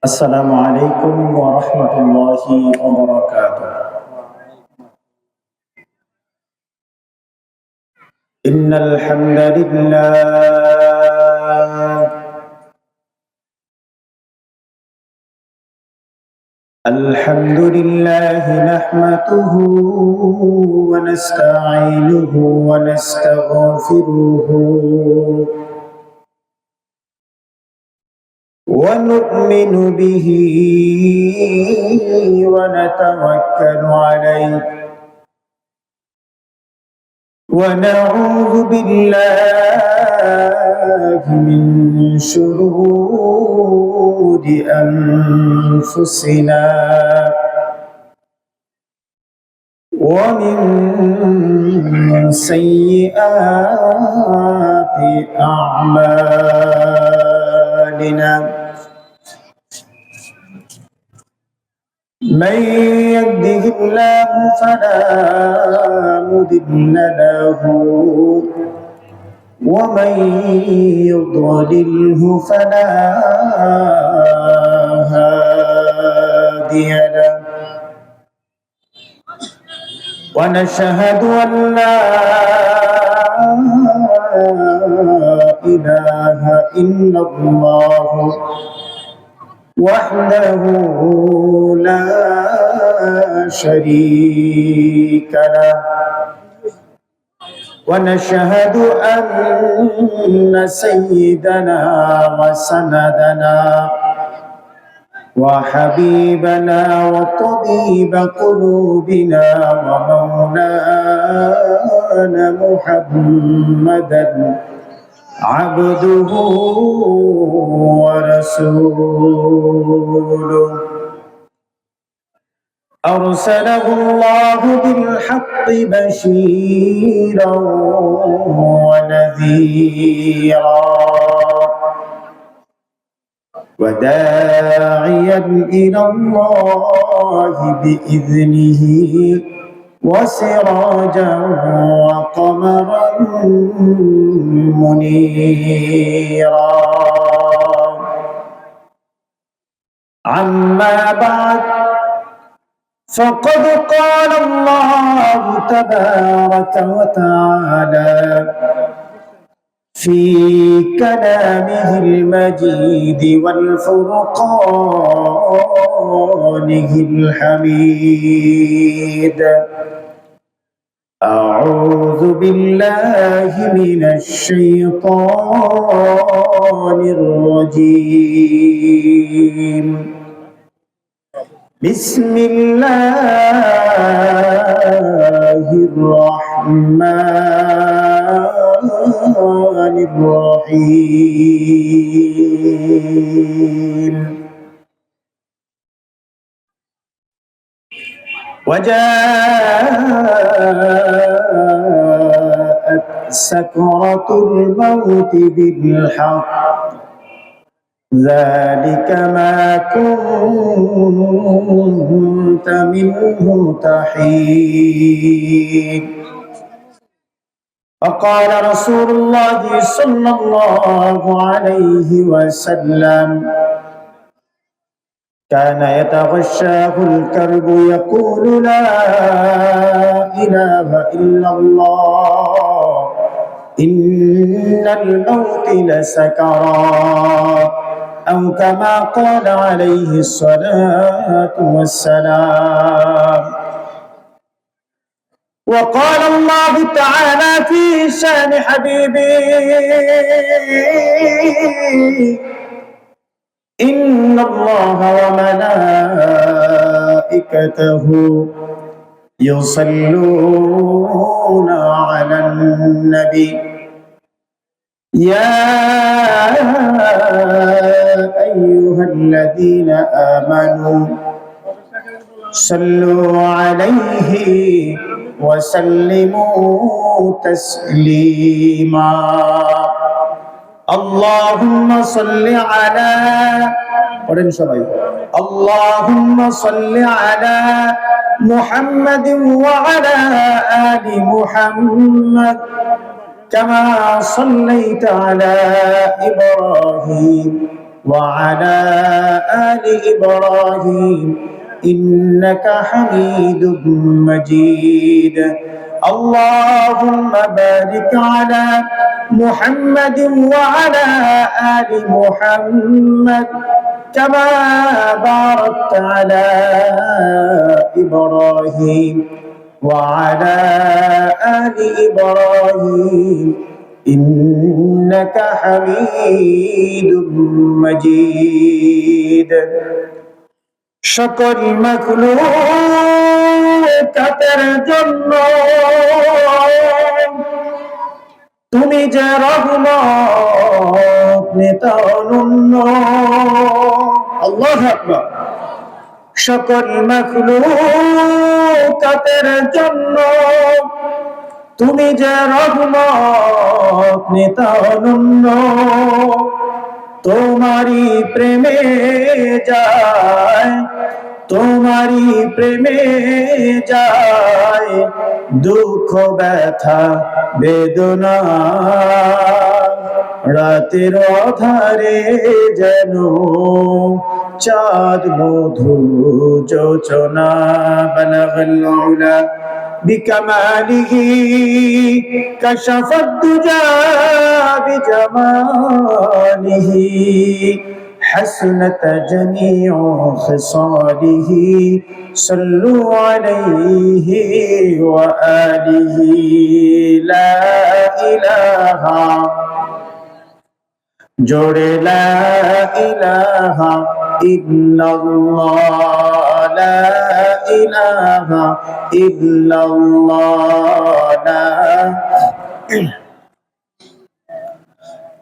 السلام عليكم ورحمة الله وبركاته. إن الحمد لله نحمده ونستعينه ونستغفره ونؤمن به ونتوكل عليه ونعوذ بالله من شرور أنفسنا ومن سيئات أعمالنا. من يهده الله فلا مضل له ومن يضلله فلا هادي له ونشهد أن لا إله إلا الله وحده لا شريك له ونشهد أن سيدنا وسندنا وحبيبنا وطبيب قلوبنا ومولانا محمدا عبده ورسوله أرسله الله بالحق بشيرا ونذيرا وداعيا إلى الله بإذنه وسراجا وقمرا منيرا. أما بعد فقد قال الله تبارك وتعالى في كلامه المجيد والفرقانه الحميد: أعوذ بالله من الشيطان الرجيم. بسم الله الرحمن الرحيم. وجاءت سكرة الموت بالحق ذلك ما كنت منه تحيد. وقال رسول الله صلى الله عليه وسلم: كان يتغشاه الكرب يقول لا إله إلا الله إن الموت لسكرات، أو كما قال عليه الصلاة والسلام. وقال الله تعالى في شان حبيبي: إن الله وملائكته يصلون على النبي يا أيها الذين آمنوا صلوا عليه وسلموا تسليما. اللهم صل على اللهم صل على محمد وعلى آل محمد كما صليت على إبراهيم وعلى آل إبراهيم إنك حميد مجيد اللهم بارك على محمد وعلى آل محمد كما باركت على إبراهيم وعلى آل إبراهيم إنك حميد مجيد সকল মাখলুকাতের জন্য তুমি যে রহমত নেতা অনন্য আল্লাহু আকবার সকল মাখলুকাতের জন্য তুমি যে রহমত নেতা অনন্য তোমারি প্রেমে যায় তোমারি প্রেমে যায় দুঃখ ব্যথা বেদনা রাতের আধারে যেন চাঁদ মধু যোচনা বালাগাল উলা بكماله كشف الدجى بجماله حسنت جميع خصاله صلوا عليه وآله لا إله جوڑے لا إله إلا الله لا إله إلا الله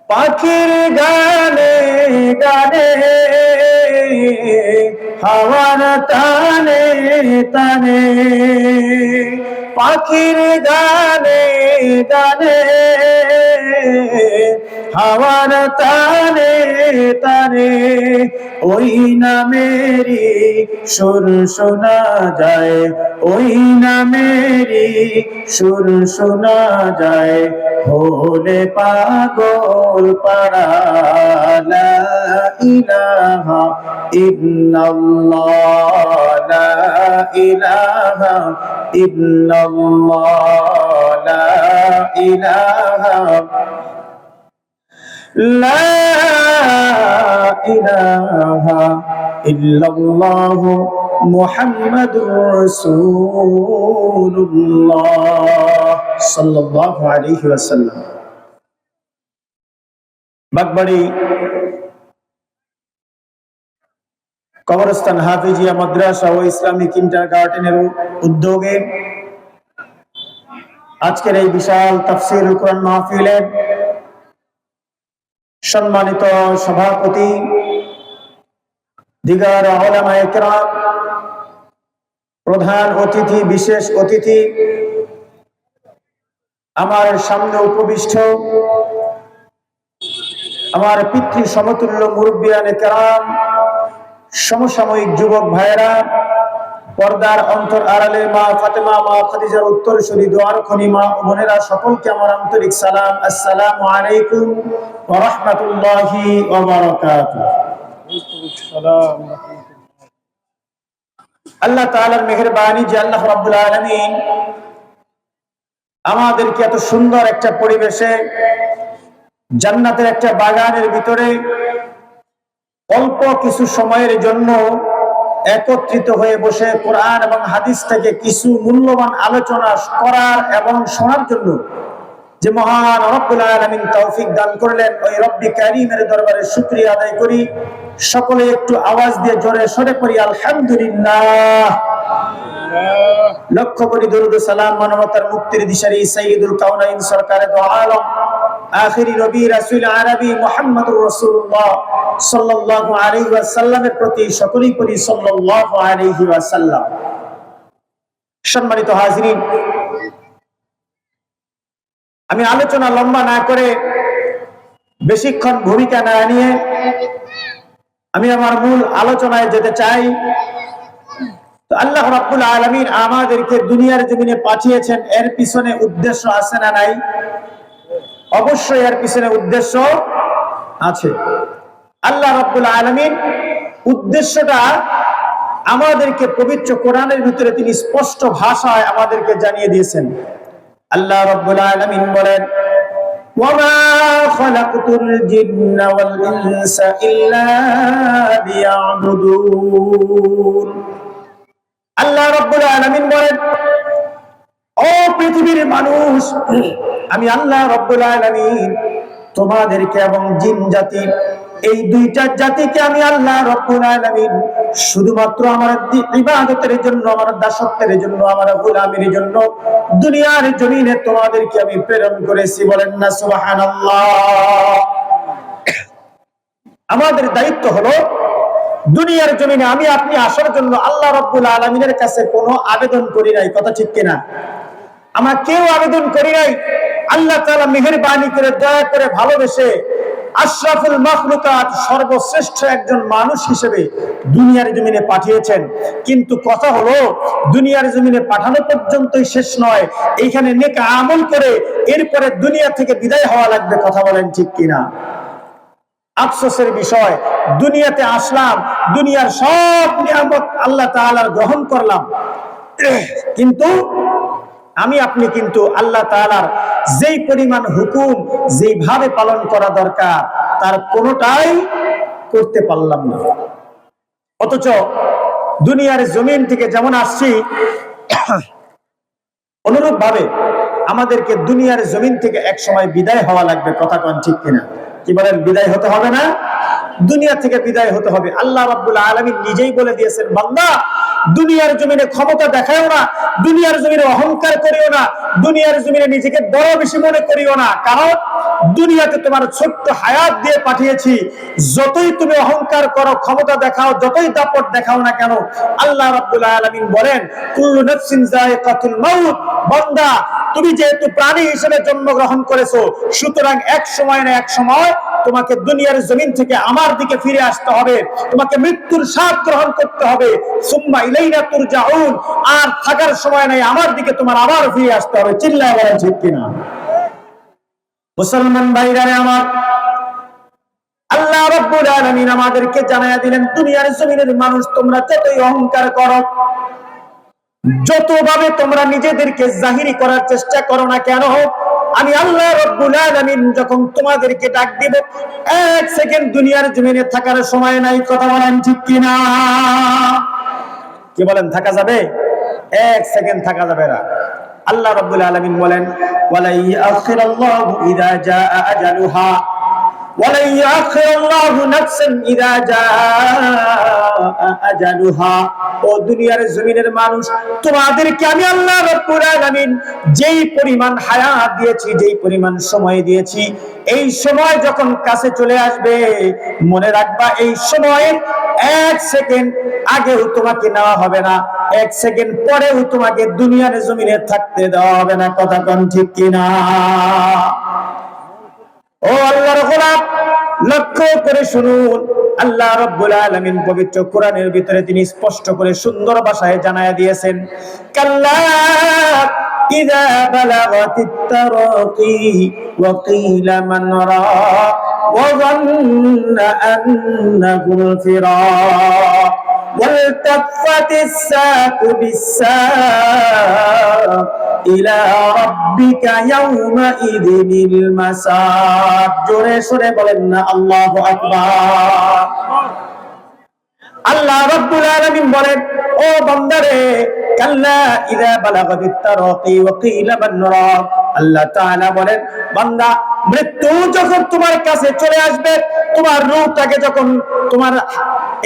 পাখির গানে গানে হাওয়ার টানে টানে পাখির গানে গানে হাওয়ার টানে টানে ওই নামেরই সুর শোনা যায় ওই নামেরই সুর শোনা যায় হলে পাগল পাড়া লা ইলাহা ইল্লাল্লাহ লা ইলাহা ইল্লাল্লাহ লা ইলাহা লা ইলাহা ইল্লাল্লাহ মুহাম্মাদুর রাসূলুল্লাহ সাল্লাল্লাহু আলাইহি ওয়াসাল্লাম। বাগবাড়ি কবরস্থান হাফিজিয়া মাদ্রাসা ও ইসলামিক কিন্ডারগার্টেনের উদ্যোগে আজকের এই বিশাল তাফসীরুল কোরআন মাহফিলের সম্মানিত সভাপতি দিগার উলামায়ে কেরাম, প্রধান অতিথি, বিশেষ অতিথি, আমার সামনে উপবিষ্ট আমার পিতৃ সমতুল্য মুরব্বিয়ানে কেরাম, সমসাময়িক যুবক ভাইয়েরা, পর্দার অন্তর আড়ালে মা ফাতেমা, মা খাদিজার উত্তরসূরি, দোয়ার খনি মা ও বোনেরা, সকলকে আমার আন্তরিক সালাম। আসসালামু আলাইকুম ওয়া রাহমাতুল্লাহি ওয়া বারাকাতুহু। আল্লাহ তাআলার মেহেরবানি যে আল্লাহ রাব্বুল আলামিন আমাদেরকে এত সুন্দর একটা পরিবেশে, জান্নাতের একটা বাগানের ভিতরে অল্প কিছু সময়ের জন্য একত্রিত হয়ে বসে কোরআন এবং হাদিস থেকে কিছু মূল্যবান আলোচনা করার এবং শোনার জন্য যে মহান রব্বুল আলামিন তৌফিক দান করলেন, ওই রব্বি কারীমের দরবারে শুকরিয়া আদায় করি। সকলে একটু আওয়াজ দিয়ে জোরে সরে পড়ি আলহামদুলিল্লাহ। লক্ষ কোটি দরুদ ও সালাম মানবতার মুক্তির দিশারি সাইয়্যিদুল কাউনাইন সরকারে দো আলম আখিরি নবী রাসূল আরবি মুহাম্মদুর রাসূলুল্লাহ সাল্লাল্লাহু আলাইহি ওয়াসাল্লামের প্রতি সকলেই পড়ি সাল্লাল্লাহু আলাইহি ওয়াসাল্লাম। সম্মানিত হাজিরিন, আমি আলোচনা লম্বা না করে, বেশিক্ষণ ভূমিকা না নিয়ে আমি আমার মূল আলোচনায় যেতে চাই। তো আল্লাহ রাব্বুল আলামিন আমাদেরকে দুনিয়ার জমিনে পাঠিয়েছেন, এর পিছনে উদ্দেশ্য আছে না নাই? অবশ্যই এর পিছনে উদ্দেশ্য আছে। আল্লাহ রাব্বুল আলামিন উদ্দেশ্যটা আমাদেরকে পবিত্র কোরআনের ভিতরে তিনি স্পষ্ট ভাষায় আমাদেরকে জানিয়ে দিয়েছেন। আল্লাহ রাব্বুল আলামিন বলেন, ওয়ামা খালাকতুল জিন্না ওয়াল ইনসা ইল্লা লিয়াবুদুন। আল্লাহ রাব্বুল আলামিন বলেন, ও পৃথিবীর মানুষ, আমি আল্লাহ রাব্বুল আলামিন তোমাদেরকে এবং জিন জাতি, এই দুইটা জাতিকে আমি আল্লাহ রাব্বুল আলামিন শুধুমাত্র আমার ইবাদতের জন্য, আমার দাসত্বের জন্য, আমার গোলামির জন্য দুনিয়ার জমিনে তোমাদেরকে আমি প্রেরণ করেছি। বলেন না সুবহানাল্লাহ। আমাদের দায়িত্ব হলো দুনিয়ার জমিনে আমি আপনি আসার জন্য আল্লাহ রাব্বুল আলামিনের কাছে কোনো আবেদন করি নাই, কথা ঠিক কিনা? আমরা কেউ আবেদন করি নাই। আল্লাহ তাআলা মেহেরবানি করে, দয়া করে, ভালোবেসে আশরাফুল মাখলুকাত, সর্বশ্রেষ্ঠ একজন মানুষ হিসেবে দুনিয়ার জমিনে পাঠিয়েছেন। কিন্তু কথা হলো, দুনিয়ার জমিনে পাঠানো পর্যন্তই শেষ নয়, এইখানে নেক আমল করে এরপরে দুনিয়া থেকে বিদায় হওয়া লাগবে। কথা বলেন ঠিক কিনা? আফসোসের বিষয়, দুনিয়াতে আসলাম, দুনিয়ার সব নিয়ামত আল্লাহ তাআলার গ্রহণ করলাম, কিন্তু আমি আপনি কিন্তু আল্লাহ তাআলার যেই পরিমাণ হুকুম, যেইভাবে পালন করা দরকার, তার কোনোটাই করতে পারলাম না। অথচ দুনিয়ার জমিন থেকে যেমন আসছি, অনুরূপ ভাবে আমাদেরকে দুনিয়ার জমিন থেকে এক সময় বিদায় হওয়া লাগবে। কথা কোন ঠিক কিনা? কি বলেন? বিদায় হতে হবে না? দুনিয়া থেকে বিদায় হতে হবে। আল্লাহ রাব্বুল আলামিন নিজেই বলে দিয়েছেন, বান্দা দুনিয়ার জমিনে ক্ষমতা দেখাও না, দুনিয়ার জমিনে অহংকার করিও না, দুনিয়ার জমিনে নিজেকে বড় বেশি মনে করিও না, কারণ দুনিয়াতে তোমার ছোট্ট হায়াত দিয়ে পাঠিয়েছি। যতই তুমি অহংকার করো, ক্ষমতা দেখাও, যতই দাপট দেখাও না কেন, আল্লাহ রাব্বুল আলামিন বলেন, কুল্লু নাফসিন যায়িকাতুল মাউত। বান্দা, তুমি যেহেতু প্রাণী হিসেবে জন্মগ্রহণ করেছো, সুতরাং এক সময় না এক সময় তোমাকে দুনিয়ার জমিন থেকে আমার দিকে ফিরে আসতে হবে, তোমাকে মৃত্যুর স্বাদ গ্রহণ করতে হবে। সুম্মা ইলাইনা তুরজাউন। আর থাকার সময় নাই, আমার দিকে তোমার আবার ফিরে আসতে হবে। চিল্লায় বলেন ঠিক কিনা? মুসলমান ভাইরা আমার, আল্লাহ রাব্বুল আলামিন আমাদেরকে জানায়া দিলেন, দুনিয়ার জমিনের মানুষ তোমরা যতই অহংকার করো, যতভাবে তোমরা নিজেদেরকে জাহিরি করার চেষ্টা করো না কেন, আমি আল্লাহ রাব্বুল আলামিন যখন তোমাদেরকে ডাক দিব, এক সেকেন্ড দুনিয়ার জমিনে থাকার সময় নাই। কথা বলেন ঠিক কিনা? কি বলেন, থাকা যাবে? এক সেকেন্ড থাকা যাবে না। আল্লাহ রাব্বুল আলামিন বলেন, ওয়ালা ইয়াখিরাল্লাহু ইযা জাআ আজালুহা ওয়ালা ইয়াখিরাল্লাহু নাফসান ইযা জাআ আজালুহা। ও দুনিয়ার জমিনের মানুষ, তোমাদেরকে আমি আল্লাহ রাব্বুল আলামিন যেই পরিমাণ হায়াত দিয়েছি, যেই পরিমাণ সময় দিয়েছি, এই সময় যখন কাছে চলে আসবে, মনে রাখবা এই সময়ের এক সেকেন্ড আগেও তোমাকে নেওয়া হবে না, এক সেকেন্ড পরেও তোমাকে দুনিয়ার জমিনে থাকতে দেওয়া হবে না। কথা কোন ঠিক কিনা? ও আল্লাহর গোলাম, লক্ষ্য করে শুনুন, আল্লাহ রাব্বুল আলামিন পবিত্র কোরআনের ভিতরে তিনি স্পষ্ট করে সুন্দর ভাষায় জানায়া দিয়েছেন, কাল্লা ইযা বালাগাতিত তারাকি ওয়া কিলা মান রাক ওয়া যান্না আন্নাহুল ফিরাক ওয়ালতাফাতিস সাকু বিস-সাক ইলা রাব্বিকা ইয়াওমাইযিনিল মাসাক। জোরে সরে বলেন না আল্লাহু আকবার। আল্লাহ রাব্বুল আলামিন বলেন, ও বান্দারে, কাল্লা ইযা বালাগাতিত তারাকি ওয়া কিলা মান রাক। আল্লাহ তাআলা বলেন, বান্দা, মৃত্যু যখন তোমার কাছে চলে আসবে, তোমার রূহটাকে যখন তোমার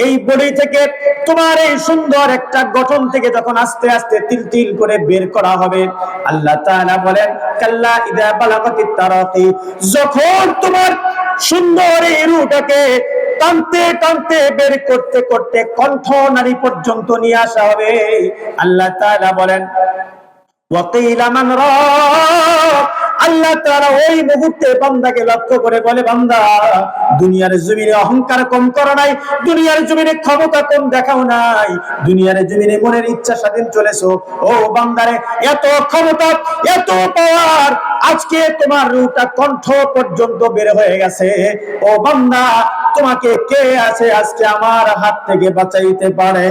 এই বডি থেকে, তোমার এই সুন্দর একটা গঠন থেকে যখন আস্তে আস্তে তিল তিল করে বের করা হবে, আল্লাহ তাআলা বলেন, কাল্লা ইযা বালাগাতিত তারাকি, যখন তোমার সুন্দর এই রূহটাকে টানতে টানতে বের করতে করতে কণ্ঠ নারী পর্যন্ত নিয়ে আসা হবে, আল্লাহ তাআলা বলেন, ওয়া কিলা মান রাক, আল্লাহ তাআলা ওই মুহূর্তে বান্দাকে লক্ষ্য করে বলে, বান্দা দুনিয়ার জমিনে অহংকার কম করো নাই, দুনিয়ার জমিনে ক্ষমতা কম দেখাও নাই, দুনিয়ার জমিনে মনের ইচ্ছা স্বাধীন চলেছো। ও বান্দারে, এত ক্ষমতা, এত পাওয়ার, আজকে তোমার রূহটা কণ্ঠ পর্যন্ত বের হয়ে গেছে। ও বান্দা, তোমাকে কে আছে আজকে আমার হাত থেকে বাঁচাইতে পারে?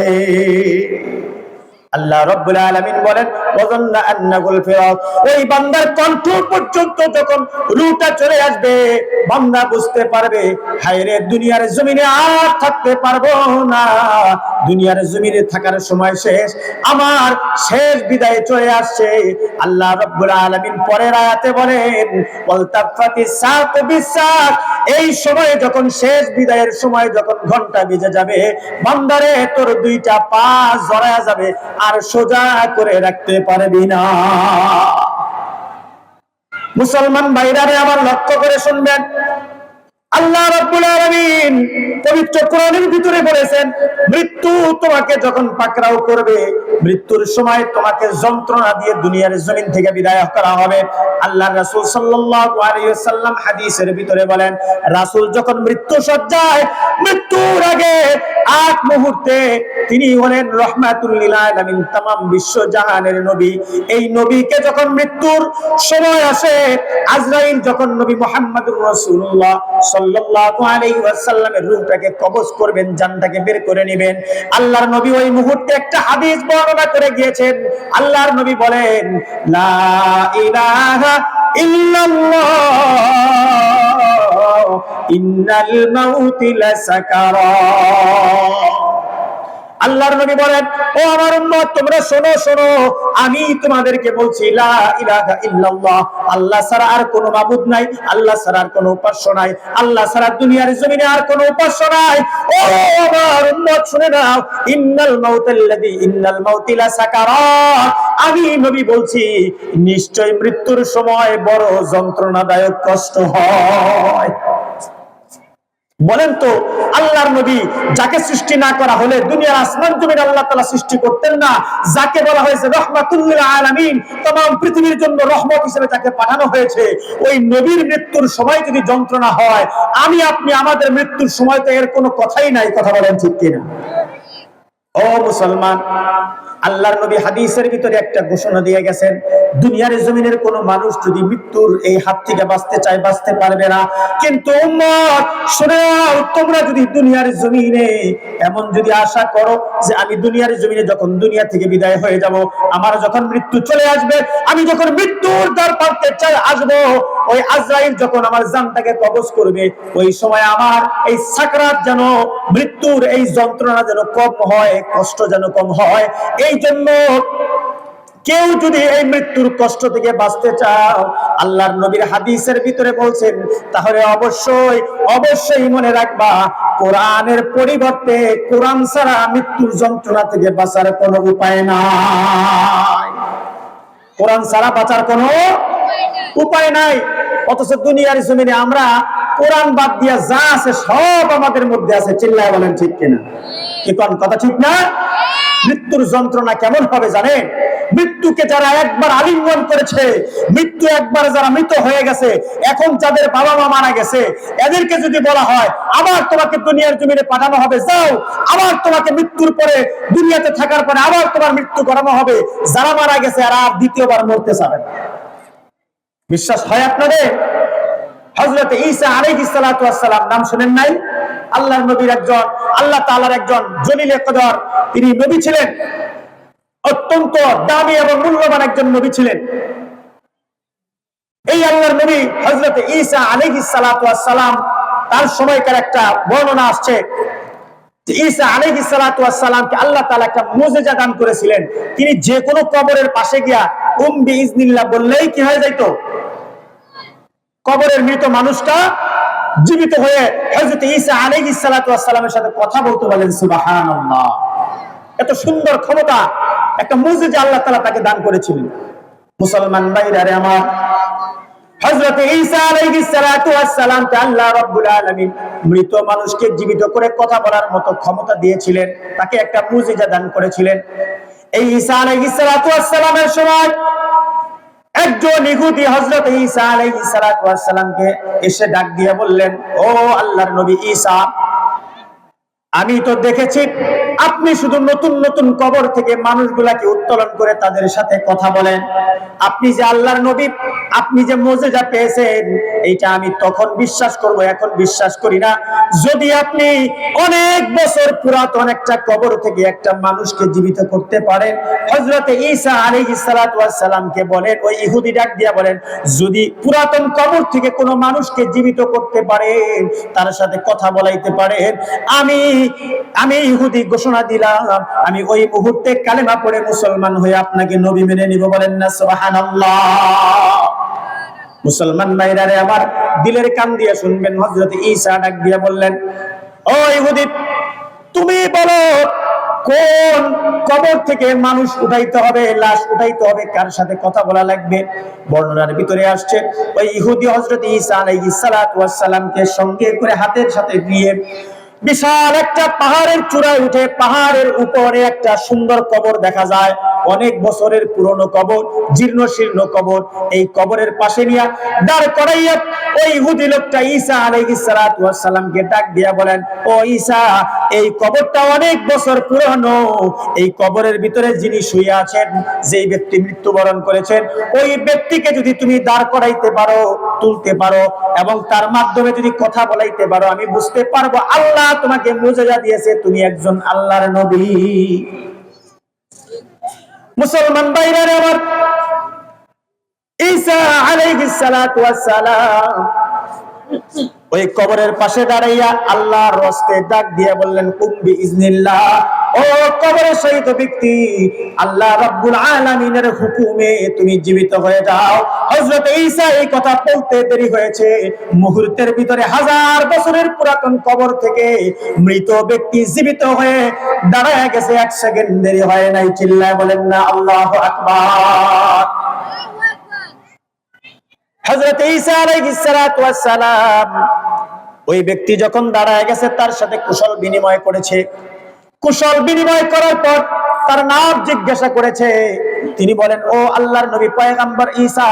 আল্লাহ রাব্বুল আলামিন বলেন, ওয়াজান্না আন্নাহুল ফিরাক। ওই বান্দার কণ্ঠ পর্যন্ত যখন রূহটা চলে আসবে, বান্দা বুঝতে পারবে, হায় রে, দুনিয়ার জমিনে আর থাকতে পারবো না, দুনিয়ার জমিনে থাকার সময় শেষ, আমার শেষ বিদায় চলে আসছে। আল্লাহ রাব্বুল আলামিন পরের আয়াতে বলেন, ওয়ালতাফাতিস সাকু বিসাক। এই সময় যখন শেষ বিদায়ের সময় যখন ঘন্টা বেজে যাবে, বান্দারে তোর দুইটা পা জড়ায়া যাবে, আর সোজা করে রাখতে পারবি না। মুসলমান ভাইরারে আমার লক্ষ্য করে শুনবেন, আল্লাহ রাব্বুল আলামিন পবিত্র কোরআনের ভিতরে বলেছেন, মৃত্যু তোমাকে যখন পাকড়াও করবে, মৃত্যুর সময় তোমাকে যন্ত্রণা দিয়ে দুনিয়ার জমিন থেকে বিদায় করা হবে। আল্লাহর রাসূল সাল্লাল্লাহু আলাইহি ওয়াসাল্লাম হাদিসের ভিতরে বলেন, রাসূল যখন মৃত্যু সজ্জায়, মৃত্যুর আগে এক মুহূর্তে তিনি হলেন রাহমাতুল লিল আলামিন, तमाम বিশ্ব জাহানের নবী। এই নবীকে যখন মৃত্যুর সময় আসে, আজরাইল যখন নবী মুহাম্মদুর রাসূলুল্লাহ সাল্লাল্লাহু আলাইহি ওয়াসাল্লামের রূহটাকে কবজ করবেন, জানটাকে বের করে নেবেন, আল্লাহর নবী ওই মুহূর্তে একটা হাদিস বর্ণনা করে গিয়েছেন। আল্লাহর নবী বলেন, লা ইলাহা ইল্লাল্লাহ ইন্নাল মাউতি লাসাকারাত। আল্লাহর নবী বলেন, ও আমার উম্মত, তোমরা শোনো শোনো, আমি তোমাদেরকে বলছি, লা ইলাহা ইল্লাল্লাহ, আল্লাহ ছাড়া আর কোনো মাবুদ নাই, আল্লাহ ছাড়া আর কোনো উপাস্য নাই, আল্লাহ ছাড়া দুনিয়ার জমিনে আর কোনো উপাস্য নাই। ও আমার উম্মত, শুনে নাও, ইন্নাল মাউতি লাসাকারাত, আমি নবী বলছি, নিশ্চয় মৃত্যুর সময় বড় যন্ত্রণাদায়ক কষ্ট হয়। বলেন তো, আল্লাহর নবী যাকে সৃষ্টি না করা হলে দুনিয়ার আসমান জমিন আল্লাহ তাআলা সৃষ্টি করতেন না, যাকে বলা হয়েছে রাহমাতুল লিল আলামিন, तमाम পৃথিবীর জন্য রহমত হিসেবে তাকে পাঠানো হয়েছে, ওই নবীর মৃত্যুর সময় যদি যন্ত্রণা হয়, আমি আপনি আমাদের মৃত্যুর সময় তো এর কোনো কথাই নাই। কথা বলেন ঠিক কিনা? ও মুসলমান, আল্লাহর নবী হাদিসের ভিতরে একটা ঘোষণা দিয়ে গেছেন, দুনিয়ার জমিনের কোন মানুষ যদি মৃত্যুর এই হাত থেকে বাঁচতে চায়, বাঁচতে পারবে না। কিন্তু উম্মত শুনে নাও, তোমরা যদি দুনিয়ার জমিনে এমন যদি আশা করো যে আমি দুনিয়ার জমিনে যখন দুনিয়া থেকে বিদায় হয়ে যাব, আমার যখন মৃত্যু চলে আসবে, আমি যখন মৃত্যুর দ্বার প্রান্তে আসবো, ওই আজরাইল যখন আমার জানটাকে কবজ করবে, ওই সময় আমার এই সাকরাত যেন, মৃত্যুর এই যন্ত্রণা যেন কম হয়, কষ্ট যেন কম হয়। এই জন্য কেউ যদি এই মৃত্যুর কষ্ট থেকে বাঁচতে চাও, আল্লাহর নবীর হাদিসের ভিতরে বলছেন, তাহলে অবশ্যই অবশ্যই মনে রাখবা, কোরআনের পরিবর্তে কোরআন ছাড়া মৃত্যুর যন্ত্রণা থেকে বাঁচার কোনো উপায় নাই। কোরআন ছাড়া বাঁচার কোনো উপায় নাই। অথচ দুনিয়ার জমিনে আমরা কোরআন বাদ দিয়া যা আছে সব আমাদের মধ্যে আছে। চিল্লায় বলেন ঠিক কিনা? কি কোন কথা ঠিক না? মৃত্যুর যন্ত্রণা কেমন হবে জানেন? মৃত্যুকে যারা একবার আলিঙ্গন করেছে, মৃত্যু একবার যারা মৃত হয়ে গেছে, এখন যাদের বাবা মা মারা গেছে, এদেরকে যদি বলা হয় আবার তোমাকে দুনিয়ার জমিনে পাঠানো হবে, যাও, আবার তোমাকে মৃত্যুর পরে, দুনিয়াতে থাকার পরে আবার তোমার মৃত্যু করানো হবে, যারা মারা গেছে আর দ্বিতীয়বার মরতে চাবে না। বিশ্বাস হয় আপনাদের? হযরত ঈসা আলাইহিস সালাতু ওয়াস সালাম নাম শুনেন নাই? আল্লাহর নবীর একজন, আল্লাহ তাআলার একজন জলিলে কদর তিনি নবী ছিলেন, অত্যন্ত দামি এবং মূল্যবান একজন নবী ছিলেন। এই আল্লাহর নবী হযরত ঈসা আলাইহিস সালাতু ওয়াস সালাম, তার সময়কার একটা বর্ণনা আসছে যে ঈসা আলাইহিস সালাতু ওয়াস সালামকে আল্লাহ তাআলা একটা মুজিজা দান করেছিলেন। তিনি যে কোনো কবরের পাশে গিয়া বিইজনিল্লাহ বললেই কি হয়ে যাইতো? কবরের মৃত মানুষটা জীবিত হয়ে হযরত ঈসা আলাইহিস সালাতু ওয়াস সালামের সাথে কথা বলতে বলেন। সুবহানাল্লাহ! এত সুন্দর ক্ষমতা, একটা মুজিজা আল্লাহ তাআলা তাকে দান করেছিলেন। মুসলমান ভাইরা আমার, হযরত ঈসা আলাইহিস সালাতু ওয়াস সালামকে আল্লাহ রাব্বুল আলামিন মৃত মানুষকে জীবিত করে কথা বলার মতো ক্ষমতা দিয়েছিলেন, তাকে একটা মুজিজা দান করেছিলেন। এই ঈসা আলাইহিস সালাতু ওয়াস সালামের সময় একজন ইহুদি হযরত ঈসা আলাইহিস সালাতু ওয়াস সালামকে এসে ডাক দিয়ে বললেন, ও আল্লাহর নবী ঈসা, আমি তো দেখেছি আপনি শুধু নতুন নতুন কবর থেকে মানুষগুলাকে উত্তোলন করে তাদের সাথে কথা বলেন। আপনি যে আল্লাহর নবী, আপনি যে মুজিজা পেয়েছেন, এইটা আমি তখন বিশ্বাস করব, এখন বিশ্বাস করি না। যদি আপনি অনেক বছর পুরাতন একটা কবর থেকে একটা মানুষকে জীবিত করতে পারেন। হযরত ঈসা আলাইহিস সালাতু ওয়াস সালামকে বলেন, ওই ইহুদি ডাক দিয়া বলেন, যদি পুরাতন কবর থেকে কোনো মানুষকে জীবিত করতে পারেন, তার সাথে কথা বলাইতে পারেন, আমি ইহুদি ঘোষণা দিলাম, আমি ওই মুহূর্তে কালেমা পড়ে মুসলমান হয়ে আপনাকে নবী মেনে নিব। বলেন না সুবহানাল্লাহ। মুসলমান ভাইরা রে আমার, দিলের কান দিয়ে শুনবেন। হযরত ঈসা ডাক দিয়া বললেন, ও ইহুদি, তুমি বলো কোন কবর থেকে মানুষ উঠাইতে হবে, লাশ উঠাইতে হবে, কার সাথে কথা বলা লাগবে? বর্ণনার ভিতরে আসছে, ওই ইহুদি হযরত ঈসা আলাইহিস সালাতু ওয়াস সালামকে সঙ্গে করে হাতের সাথে নিয়ে বিশাল একটা পাহাড়ের চূড়ায় উঠে, পাহাড়ের উপরে একটা সুন্দর কবর দেখা যায়, অনেক বছরের পুরনো কবর, জীর্ণ শীর্ণ কবর। এই কবরের পাশে নিয়ে দাঁড় করাইয়া ওই ইহুদি লোকটা ঈসা আলাইহিস সালাতু ওয়াস সালামকে ডাক দিয়া বলেন, ও ঈসা, এই কবরটা অনেক বছর পুরনো। এই কবরের ভিতরে যিনি শুয়ে আছেন, যেই ব্যক্তি মৃত্যুবরণ করেছেন, ওই ব্যক্তিকে যদি তুমি দাঁড় করাইতে পারো, তুলতে পারো, এবং তার মাধ্যমে যদি কথা বলাইতে পারো, আমি বুঝতে পারবো আল্লাহ তোমাকে মুজিজা দিয়েছে, তুমি একজন আল্লাহর নবী। মুসলমান ভাইরা আমার, ঈসা আলাইহিস সালাতু ওয়াস সালাম ওই কবরের পাশে দাঁড়াইয়া আল্লাহর হস্তে ডাক দিয়ে বললেন, কুম বিইজনিল্লাহ, ও কবরে শহীদ ব্যক্তি, আল্লাহ রাব্বুল আলামিনের হুকুমে তুমি জীবিত হয়ে যাও। হযরত ঈসা এই কথা বলতে দেরি হয়েছে, মুহূর্তের ভিতরে হাজার বছরের পুরাতন কবর থেকে মৃত ব্যক্তি জীবিত হয়ে দাঁড়ায় গেছে, এক সেকেন্ড দেরি হয় নাই। চিল্লায় বলেন না আল্লাহু আকবার। হযরত ঈসা আলাইহিস সালাতু ওয়াস সালাম ওই ব্যক্তি যখন দাঁড়ায় গেছে, তার সাথে কুশল বিনিময় করেছে। কুশল বিনিময় করার পর তার নাম জিজ্ঞাসা করেছে। তিনি বলেন, ও আল্লাহর নবী পয়গম্বর ঈসা,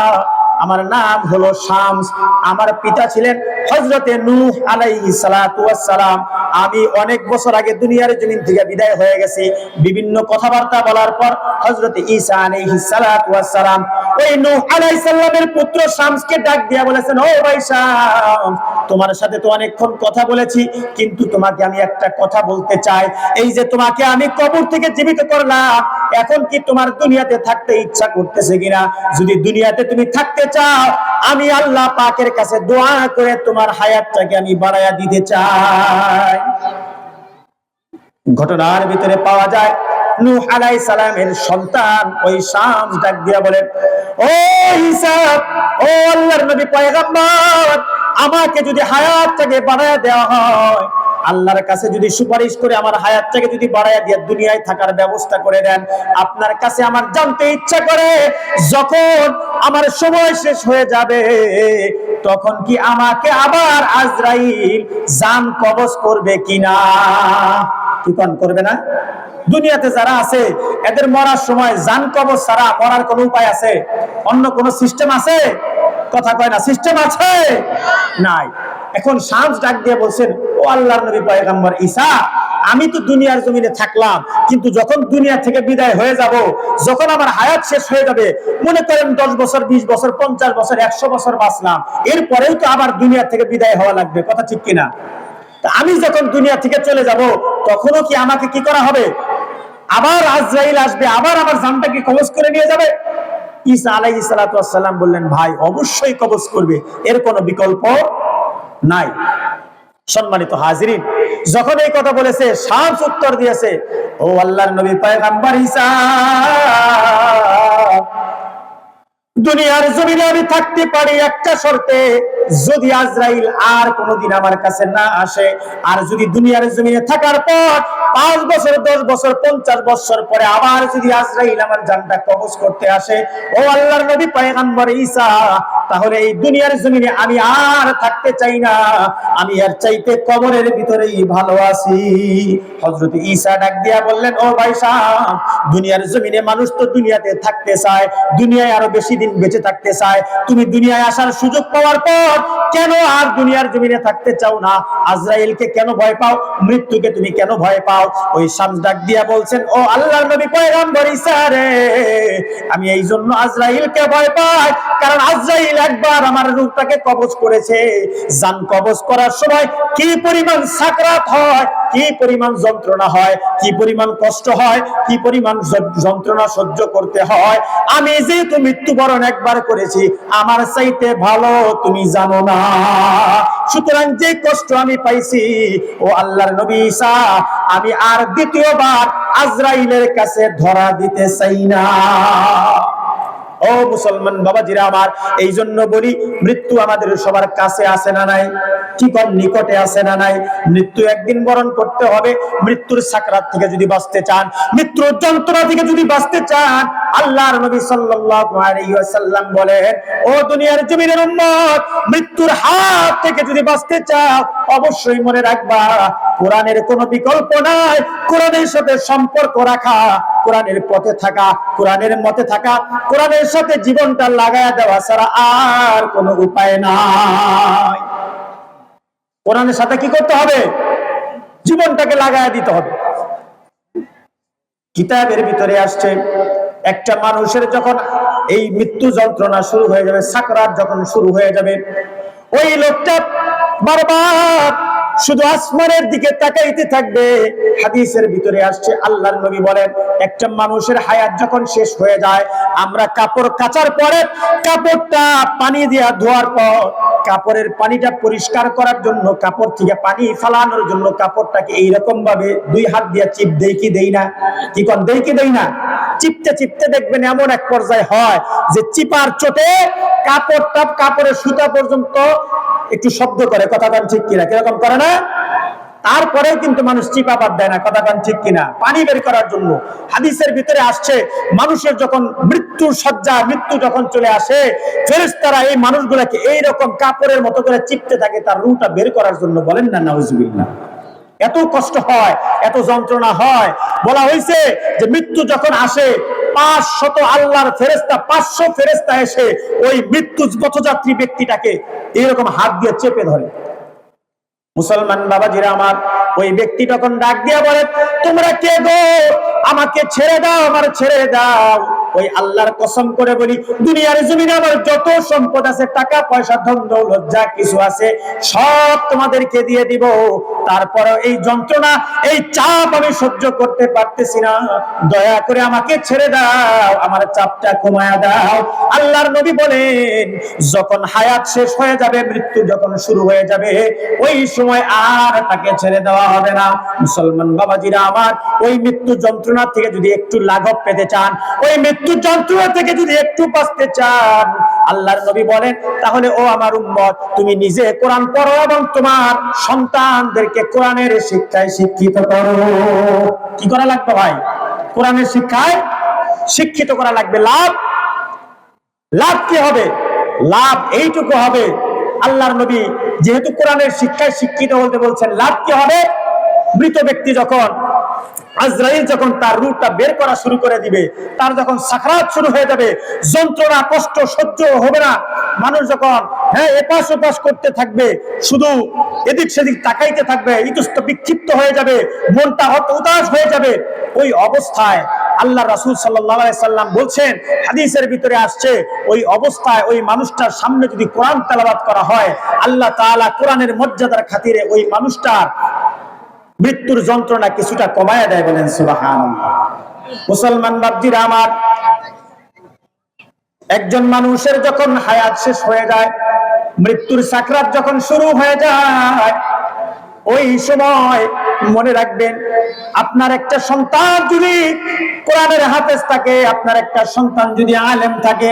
আমার নাম হলো শামস, আমার পিতা ছিলেন হযরতে নূহ আলাইহিস সালাতু ওয়াস সালাম। আমি অনেক বছর আগে দুনিয়ার জমিন থেকে বিদায় হয়ে গেছি। বিভিন্ন কথাবার্তা বলার পর হযরতে ঈসা আলাইহিস সালাতু ওয়াস সালাম ওই নূহ আলাইহিস সালামের পুত্র শামসকে ডাক দিয়া বলেছেন, ও ভাই শামস, তোমার সাথে তো অনেকক্ষণ কথা বলেছি, কিন্তু তোমাকে আমি একটা কথা বলতে চাই। এই যে তোমাকে আমি কবর থেকে জীবিত করলাম, এখন কি তোমার দুনিয়াতে থাকতে ইচ্ছা করতেছে কিনা? যদি দুনিয়াতে তুমি থাকতে চাও, আমি আল্লাহ পাকের কাছে দোয়া করে তোমার হায়াতটাকে আমি বাড়ায়া দিতে চাই। ঘটনার ভিতরে পাওয়া যায়, নূহ আলাইহিস সালামের সন্তান ওই শামস ডাক দিয়া বলেন, ও ঈসা, ও আল্লাহর নবী পয়গম্বর, আমাকে যদি হায়াতটাকে বাড়ায়া দেওয়া হয়, আল্লাহর কাছে যদি সুপারিশ করে আমার হায়াতটাকে যদি বাড়ায়া দিয়ে দুনিয়ায় থাকার ব্যবস্থা করে দেন, আপনার কাছে আমার জানতে ইচ্ছা করে, যখন আমার সময় শেষ হয়ে যাবে, তখন কি আমাকে আবার আজরাইল জান কবজ করবে কিনা? কি কোন করবে না? দুনিয়াতে যারা আছে, এদের মরার সময় জান কবজ ছাড়া মরার কোন উপায় আছে? অন্য কোন সিস্টেম আছে? কথা কয় না, সিস্টেম আছে? নাই। এখন শামস ডাক দিয়ে বলছেন, ও আল্লাহর নবী পয়গম্বর ঈসা, আমি তো দুনিয়ার জমিনে থাকলাম, কিন্তু যখন দুনিয়া থেকে বিদায় হয়ে যাব, যখন আমার হায়াত শেষ হয়ে যাবে, মনে করেন 10 বছর, 20 বছর, 50 বছর, 100 বছর বাঁচলাম, এরপরেও তো আবার দুনিয়া থেকে বিদায় হওয়া লাগবে। কথা ঠিক কিনা? আমি যখন দুনিয়া থেকে চলে যাব, তখনও কি আমাকে কি করা হবে? আবার আজরাইল আসবে, আবার আমার জানটাকে কবজ করে নিয়ে যাবে? ঈসা আলাইহিস সালাতু ওয়াস সালাম বললেন, ভাই, অবশ্যই কবজ করবে, এর কোনো বিকল্প নাই। সম্মানিত হাজিরিন, যখন এই কথা বলেছে, শামস উত্তর দিয়েছে, ও আল্লাহর নবী পয়গম্বর ঈসা, দুনিয়ার জমিনে আমি থাকতে পারি একটা শর্তে, যদি আজরাইল আর কোনোদিন আমার কাছে না আসে, আর যদি দুনিয়ার জমিনে থাকার পর 5 বছর 10 বছর 50 বছর পরে আবার যদি আজরাইল আমার জানটা কবজ করতে আসে, ও আল্লাহর নবী পয়গম্বর ঈসা, তাহলে এই দুনিয়ার জমিনে আমি আর থাকতে চাই না, আমি এর চাইতে কবরের ভিতরেই ভালো আছি। হযরত ঈসা ডাক দিয়া বললেন, ও ভাই সাহেব, দুনিয়ার জমিনে মানুষ তো দুনিয়াতে থাকতে চায়, দুনিয়ায় আরো বেশি দিন বেঁচে থাকতে চায়, তুমি দুনিয়ায় আসার সুযোগ পাওয়ার পর কেন আর দুনিয়ার জমিনে থাকতে চাও না? আজরাইলকে কেন ভয় পাও? মৃত্যুকে তুমি কেন ভয় পাও? ওই শামস ডাক দিয়া বলছেন, ও আল্লাহর নবী পয়গম্বর ঈসা রে, আমি এই জন্য আজরাইলকে ভয় পাই, কারণ আজরাইল একবার আমার রূহটাকে কবজ করেছে। জান কবজ করার সময় কি পরিমাণ সাকরাত হয়, কি পরিমাণ যন্ত্রণা হয়, কি পরিমাণ কষ্ট হয়, কি পরিমাণ যন্ত্রণা সহ্য করতে হয়, আমি যেহেতু মৃত্যুবরণ একবার করেছি, আমার চাইতে ভালো তুমি জানো না। সুতরাং যে কষ্ট আমি পাইছি, ও আল্লাহর নবী ঈসা, আমি আর দ্বিতীয়বার আজরাইলের কাছে ধরা দিতে চাই না। ও মুসলমান বাবাজিরা আমার, এই জন্য বলি, মৃত্যু আমাদের সবার কাছে আছে না নাই? ঠিক নিকটে আছে না নাই? মৃত্যু একদিন বরণ করতে হবে। মৃত্যুর সাকরাত থেকে যদি বাঁচতে চান, মৃত্যুর যন্ত্রণা থেকে যদি বাঁচতে চান, আল্লাহর নবী সাল্লাল্লাহু আলাইহি ওয়াসাল্লাম বলেন, ও দুনিয়ার জমিনের উম্মত, মৃত্যুর হাত থেকে যদি বাঁচতে চাও, অবশ্যই মনে রাখবা, কোরআনের কোনো বিকল্প নাই। কোরআনের সাথে সম্পর্ক রাখা, কোরআনের পথে থাকা, কোরআনের মতে থাকা, কোরআনের সাথে জীবনটা লাগায়া দেওয়া ছাড়া আর কোনো উপায় নাই। কোরআনের সাথে কি করতে হবে? জীবনটাকে লাগায়া দিতে হবে। কিতাবের ভিতরে আসছে, একটা মানুষের যখন এই মৃত্যু যন্ত্রণা শুরু হয়ে যাবে, সাকরাত যখন শুরু হয়ে যাবে, ওই লোকটা বারবার শুধু আসমানের দিকে তাকাইতে থাকবে। হাদিসের ভিতরে আসছে, আল্লাহর নবী বলেন, একটা মানুষের হায়াত যখন শেষ হয়ে যায়, আমরা কাপড় কাচার পরে কাপড়টা পানি দিয়ে ধোয়ার পর কাপড়ের পানিটা পরিষ্কার করার জন্য, কাপড় থেকে পানি ফালানোর জন্য কাপড়টাকে এইরকম ভাবে 2 হাত দিয়ে চিপ দেই কি দেই না? কি কোন দেই কি দেই না? চিপতে চিপতে দেখবেন এমন এক পর্যায়ে হয় যে চিপার চোটে কাপড়ের সুতা পর্যন্ত একটু শব্দ করে। কথা কান ঠিক কিনা? কিরকম করে না? তারপরেও কিন্তু মানুষ চিপা বাদ দেয় না। কথা কান ঠিক কিনা? পানি বের করার জন্য। হাদিসের ভিতরে আসছে, মানুষের যখন মৃত্যুর শয্যা, মৃত্যু যখন চলে আসে, ফেরেশতারা এই মানুষগুলোকে এইরকম কাপড়ের মতো করে চিপতে থাকে তার রূহটা বের করার জন্য। বলেন না নাউজুবিল্লাহ? এত কষ্ট হয়, এত যন্ত্রণা হয়। বলা হয়েছে যে মৃত্যু যখন আসে, 500 আল্লাহর ফেরেশতা, 500 ফেরেশতা এসে ওই মৃত্যু পথযাত্রী ব্যক্তিটাকে এরকম হাত দিয়ে চেপে ধরে। মুসলমান বাবাজিরা আমার, ওই ব্যক্তি তখন ডাক দিয়া বলে, তোমরা কে গো? আমাকে ছেড়ে দাও, আমার ছেড়ে দাও। ওই আল্লাহর কসম করে বলি, দুনিয়ার জমিনে আমার যত সম্পদ আছে, টাকা পয়সা ধন দৌলত যা কিছু আছে, সব তোমাদেরকে দিয়ে দিব। তারপরে এই যন্ত্রণা, এই চাপ আমি সহ্য করতে পারতেছি না, দয়া করে আমাকে ছেড়ে দাও, আমার চাপটা কমায়া দাও। আল্লাহর নবী বলেন, যখন হায়াত শেষ হয়ে যাবে, মৃত্যু যখন শুরু হয়ে যাবে, ওই সময় আর তাকে ছেড়ে দেওয়া হবে না। মুসলমান বাবাজিরা আমার, ওই মৃত্যু যন্ত্রণা থেকে যদি একটু লাঘব পেতে চান, ওই মৃত্যু যন্ত্রণা থেকে যদি একটু বাঁচতে চান, আল্লাহর নবী বলেন, তাহলে ও আমার উম্মত, তুমি নিজে কোরআন পড়ো এবং তোমার সন্তানদেরকে কোরআনের শিক্ষায় শিক্ষিত করো। কি করা লাগবে ভাই? কোরআনের শিক্ষায় শিক্ষিত করা লাগবে। লাভ কি হবে? লাভ এইটুকু হবে, আল্লাহর নবী যেহেতু কোরআনের শিক্ষায় শিক্ষিত হতে বলছেন, লাভ কি হবে? মৃত ব্যক্তি যখন, আজরাইল যখন তার রূহটা বের করা শুরু করে দিবে, তার যখন সাকরাত শুরু হয়ে যাবে, যন্ত্রণা কষ্ট সহ্য হবে না, মানুষ যখন এপাশ ওপাশ করতে থাকবে, শুধু এদিক সেদিক তাকাইতে থাকবে, ইতস্ত বিক্ষিপ্ত হয়ে যাবে, মনটা উদাস হয়ে যাবে, ওই অবস্থায় আল্লাহ রাসূল সাল্লাল্লাহু আলাইহি সাল্লাম বলছেন, হাদিসের ভিতরে আসছে, ওই অবস্থায় ওই মানুষটার সামনে যদি কোরআন তেলাওয়াত করা হয়, আল্লাহ তাআলা কোরআনের মর্যাদার খাতিরে ওই মানুষটার মৃত্যুর যন্ত্রণা কিছুটা কমায়া দেয়। বলেন সুবহানাল্লাহ। মুসলমান বাপজিরা আমার, একজন মানুষের যখন হায়াত শেষ হয়ে যায়, মৃত্যুর সাকরাত যখন শুরু হয়ে যায়, ওই সময় মনে রাখবেন, আপনার একটা সন্তান যদি কোরআনের হাফেজ থাকে, আপনার একটা সন্তান যদি আলেম থাকে,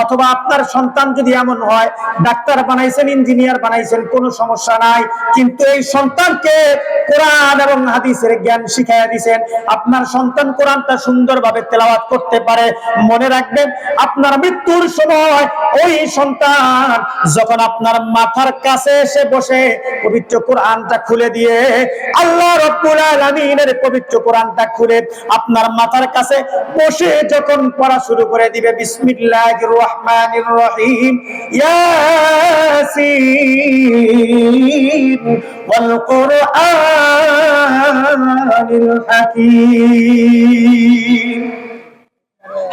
অথবা আপনার সন্তান যদি এমন হয় ডাক্তার বানাইছেন, ইঞ্জিনিয়ার বানাইছেন, কোনো সমস্যা নাই, কিন্তু এই সন্তানকে কোরআন এবং হাদিসের জ্ঞান শিখাইয়া দিয়েছেন, আপনার সন্তান কোরআনটা সুন্দরভাবে তেলাওয়াত করতে পারে, মনে রাখবেন আপনার মৃত্যুর সময় ওই সন্তান যখন আপনার মাথার কাছে এসে বসে পবিত্র কোরআনটা খুলে দিয়ে, আল্লাহ রাব্বুল আলামিনের পবিত্র কোরআনটা খুলে আপনার মাথার কাছে বসে যখন পড়া শুরু করে দিবে, বিসমিল্লাহির রহমানির রহিম, ইয়াসিন ওয়াল কুরআনিল হাকীম।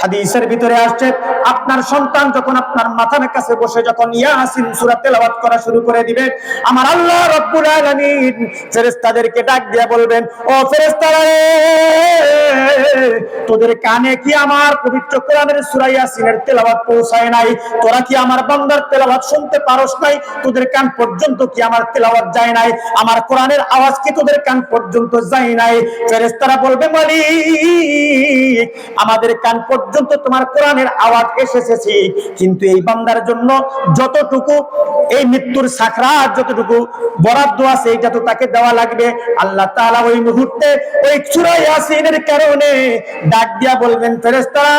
হাদিসের ভিতরে আসছে আপনার সন্তান যখন আপনার মাথার কাছে বসে যখন ইয়াসিন সূরা তেলাওয়াত করা শুরু করে দিবে, আমার আল্লাহ রাব্বুল আলামিন ফেরেশতাদেরকে ডাক দিয়ে বলবেন, ও ফেরেশতারা, তোদের কানে কি আমার পবিত্র কোরআনের সূরা ইয়াসিনের তেলাওয়াত পৌঁছায় নাই? তোরা কি আমার বান্দার তেলাওয়াত শুনতে পারোস নাই? তোদের কান পর্যন্ত কি আমার তেলাওয়াত যায় নাই? আমার কোরআনের আওয়াজ কি তোদের কান পর্যন্ত যায় নাই? ফেরেশতারা বলবে, মালিক, আমাদের কান পর্যন্ত তোমার কোরআনের আওয়াজ এসেছে, কিন্তু এই বান্দার জন্য যতটুকু এই মৃত্যুর সাকরাত যতটুকু বরাদ্দ আছে এটা তো তাকে দেওয়া লাগবে। আল্লাহ তাআলা ওই মুহূর্তে ওই সূরা ইয়াসিনের কারণে ডাক দিয়া বলবেন, ফেরেশতারা